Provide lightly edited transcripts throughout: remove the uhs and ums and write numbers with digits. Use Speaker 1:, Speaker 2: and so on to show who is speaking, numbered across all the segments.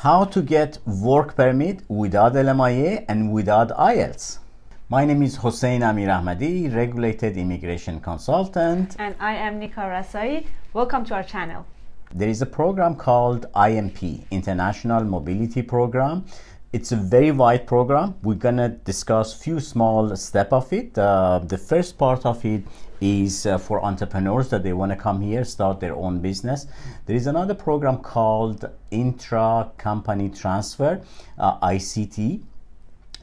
Speaker 1: How to get work permit without LMIA and without IELTS. My name is Hossein Amir Ahmadi, regulated immigration consultant.
Speaker 2: And I am Nika Rasai. Welcome to our channel.
Speaker 1: There is a program called IMP, International Mobility Program. It's a very wide program. We're gonna discuss few small steps of it. The first part of it is for entrepreneurs that they want to come here, start their own business. There is another program called Intra-Company Transfer, ICT.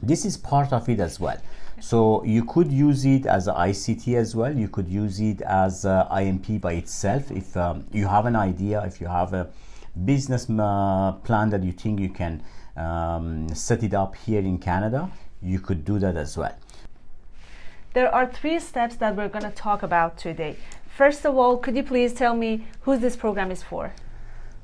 Speaker 1: This is part of it as well. So you could use it as a ICT as well. You could use it as IMP by itself. If you have an idea, if you have a business plan that you think you can set it up here in Canada, you could do that as well.
Speaker 2: There are 3 steps that we're going to talk about today. First of all, could you please tell me who this program is for?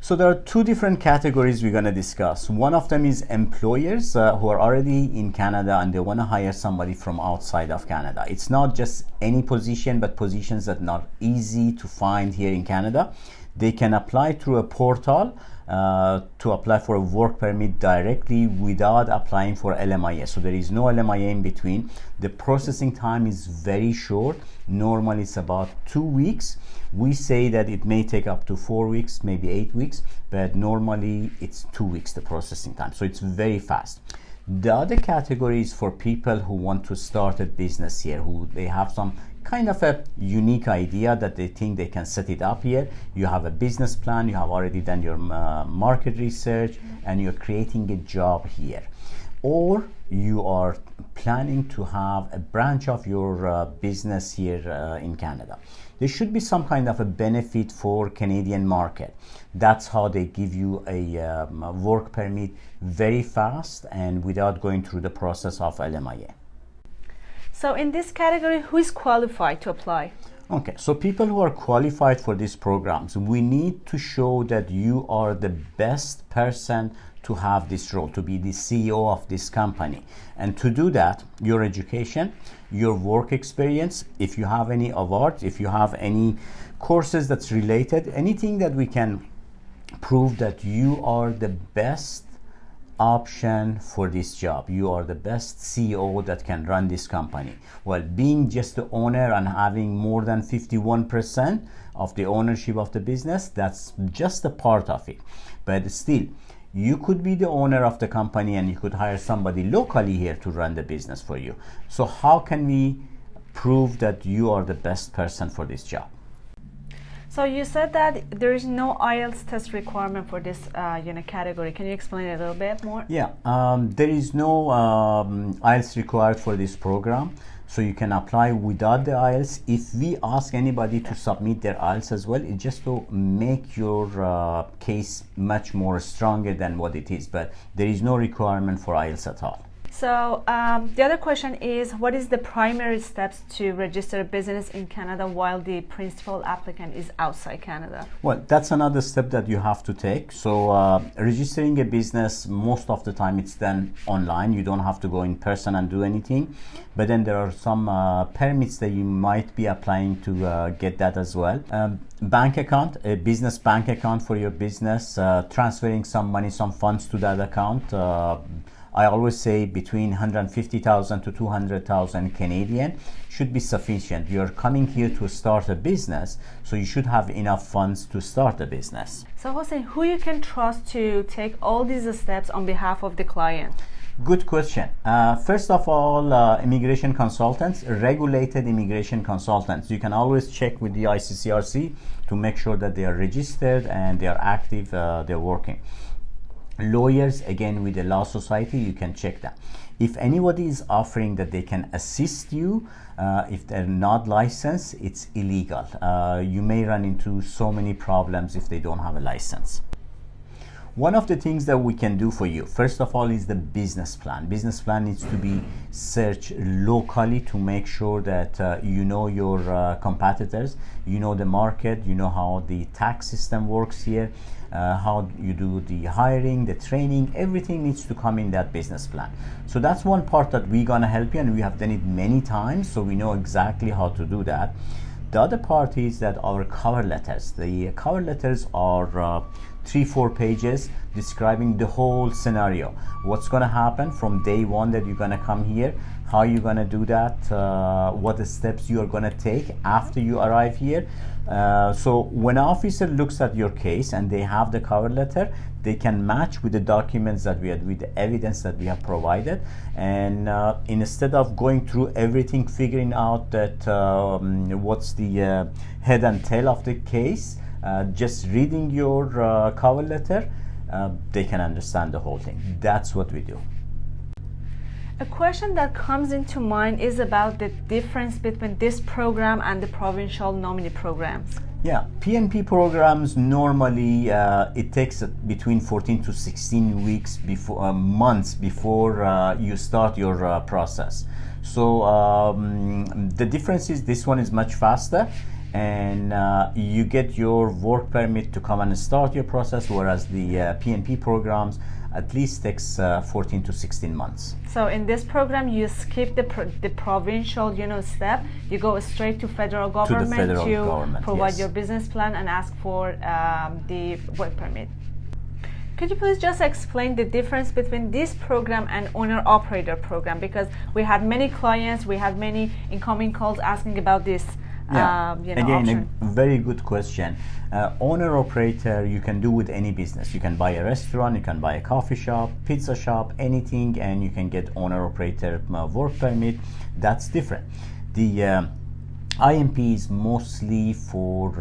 Speaker 1: So there are 2 different categories we're going to discuss. One of them is employers who are already in Canada and they want to hire somebody from outside of Canada. It's not just any position, but positions that are not easy to find here in Canada. They can apply through a portal to apply for a work permit directly without applying for LMIA. So there is no LMIA in between. The processing time is very short. Normally it's about 2 weeks. We say that it may take up to 4 weeks, maybe 8 weeks, but normally it's 2 weeks the processing time. So it's very fast. The other category is for people who want to start a business here, who they have some kind of a unique idea that they think they can set it up here. You have a business plan, you have already done your market research, and you're creating a job here. Or you are planning to have a branch of your business here in Canada. There should be some kind of a benefit for Canadian market. That's how they give you a work permit very fast and without going through the process of LMIA.
Speaker 2: So in this category, who is qualified to apply?
Speaker 1: Okay, so people who are qualified for these programs, we need to show that you are the best person to have this role, to be the CEO of this company. And to do that, your education, your work experience, if you have any awards, if you have any courses that's related, anything that we can prove that you are the best option for this job. You are the best CEO that can run this company. Well, being just the owner and having more than 51% of the ownership of the business, that's just a part of it. But still, you could be the owner of the company and you could hire somebody locally here to run the business for you. So how can we prove that you are the best person for this job?
Speaker 2: So you said that there is no IELTS test requirement for this category. Can you explain it a little bit more?
Speaker 1: Yeah, there is no IELTS required for this program. So you can apply without the IELTS. If we ask anybody to submit their IELTS as well, it's just to make your case much more stronger than what it is. But there is no requirement for IELTS at all.
Speaker 2: So the other question is, what is the primary steps to register a business in Canada while the principal applicant is outside Canada?
Speaker 1: Well, that's another step that you have to take. So registering a business, most of the time it's done online. You don't have to go in person and do anything. But then there are some permits that you might be applying to get that as well. Bank account, a business bank account for your business, transferring some money, some funds to that account. I always say between 150,000 to 200,000 Canadian should be sufficient. You're coming here to start a business, so you should have enough funds to start a business.
Speaker 2: So Hossein, who you can trust to take all these steps on behalf of the client?
Speaker 1: Good question. First of all, immigration consultants, regulated immigration consultants. You can always check with the ICCRC to make sure that they are registered and they are active, they're working. Lawyers, again with the Law Society, you can check that. If anybody is offering that they can assist you, if they're not licensed, it's illegal. You may run into so many problems if they don't have a license. One of the things that we can do for you, first of all, is the business plan. Business plan needs to be searched locally to make sure that you know your competitors, you know the market, you know how the tax system works here, how you do the hiring, the training, everything needs to come in that business plan. So that's one part that we're gonna help you, and we have done it many times, so we know exactly how to do that. The other part is that our cover letters. The cover letters are 3-4 pages describing the whole scenario. What's going to happen from day one that you're going to come here, how you're going to do that, what the steps you are going to take after you arrive here. So when an officer looks at your case and they have the cover letter, they can match with the documents that we had, with the evidence that we have provided, and instead of going through everything, figuring out that what's the head and tail of the case, just reading your cover letter, they can understand the whole thing. That's what we do.
Speaker 2: A question that comes into mind is about the difference between this program and the provincial nominee programs.
Speaker 1: Yeah, PNP programs normally it takes between 14 to 16 weeks before months before you start your process. So the difference is this one is much faster, and you get your work permit to come and start your process, whereas the PNP programs at least takes 14 to 16 months.
Speaker 2: So in this program, you skip the provincial, step. You go straight to federal government to provide
Speaker 1: yes.
Speaker 2: your business plan and ask for the work permit. Could you please just explain the difference between this program and owner-operator program? Because we had many clients, we had many incoming calls asking about this.
Speaker 1: Again,
Speaker 2: option.
Speaker 1: a very good question. Owner operator you can do with any business. You can buy a restaurant, you can buy a coffee shop, pizza shop, anything, and you can get owner operator work permit. That's different. The IMP is mostly for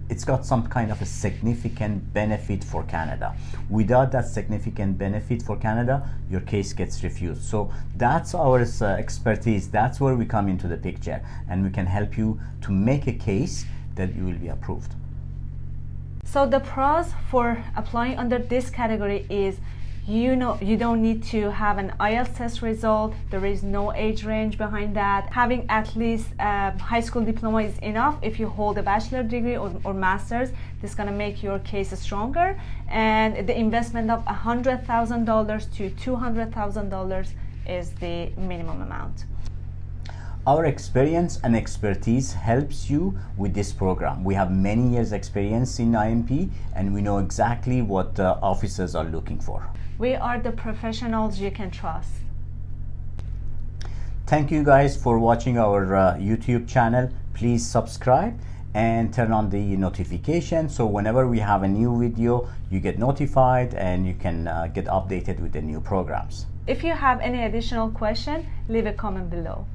Speaker 1: it's got some kind of a significant benefit for Canada. Without that significant benefit for Canada, your case gets refused. So that's our expertise. That's where we come into the picture, and we can help you to make a case that you will be approved.
Speaker 2: So the pros for applying under this category is you don't need to have an IELTS test result. There is no age range behind that. Having at least a high school diploma is enough. If you hold a bachelor degree or master's, this is going to make your case stronger. And the investment of $100,000 to $200,000 is the minimum amount.
Speaker 1: Our experience and expertise helps you with this program. We have many years experience in IMP, and we know exactly what officers are looking for.
Speaker 2: We are the professionals you can trust.
Speaker 1: Thank you guys for watching our YouTube channel. Please subscribe and turn on the notification, so whenever we have a new video, you get notified and you can get updated with the new programs.
Speaker 2: If you have any additional question, leave a comment below.